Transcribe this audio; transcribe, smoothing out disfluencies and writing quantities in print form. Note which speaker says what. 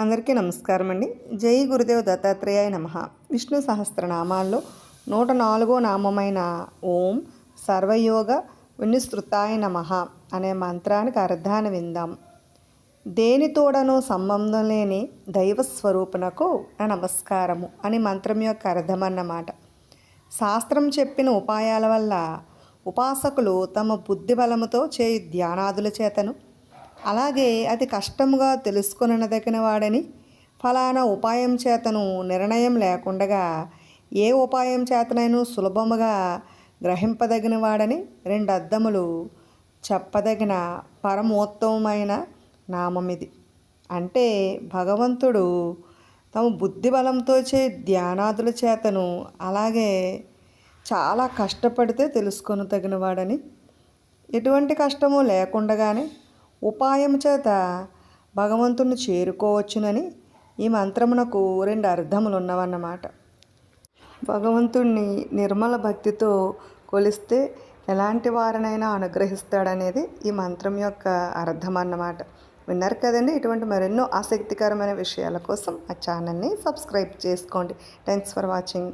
Speaker 1: అందరికీ నమస్కారం అండి. జై గురుదేవ్ దత్తాత్రేయాయ నమః. విష్ణు సహస్రనామాల్లో 104వ నామమైన ఓం సర్వయోగ వినిస్తృతాయ నమః అనే మంత్రానికి అర్థాన్ని విందాం. దేనితోడనో సంబంధం లేని దైవస్వరూపునకు నా నమస్కారము అని మంత్రం యొక్క అర్థం అన్నమాట. శాస్త్రం చెప్పిన ఉపాయాల వల్ల ఉపాసకులు తమ బుద్ధి బలముతో చేయు ధ్యానాదుల చేతను, అలాగే అతి కష్టముగా తెలుసుకొనదగిన వాడని, ఫలానా ఉపాయం చేతను నిర్ణయం లేకుండగా ఏ ఉపాయం చేతనైనా సులభముగా గ్రహింపదగిన వాడని రెండు అర్థములు చెప్పదగిన పరమోత్తమైన నామం ఇది. అంటే భగవంతుడు తమ బుద్ధి బలంతో ధ్యానాదుల చేతను, అలాగే చాలా కష్టపడితే తెలుసుకొనదగిన వాడని, ఎటువంటి కష్టము లేకుండగానే ఉపాయం చేత భగవంతుని చేరుకోవచ్చునని ఈ మంత్రమునకు రెండు అర్థములు ఉన్నవన్నమాట. భగవంతుణ్ణి నిర్మల భక్తితో కొలిస్తే ఎలాంటి వారినైనా అనుగ్రహిస్తాడనేది ఈ మంత్రం యొక్క అర్థం అన్నమాట. విన్నారు కదండి. ఇటువంటి మరెన్నో ఆసక్తికరమైన విషయాల కోసం ఆ ఛానల్ని సబ్స్క్రైబ్ చేసుకోండి. Thanks for watching.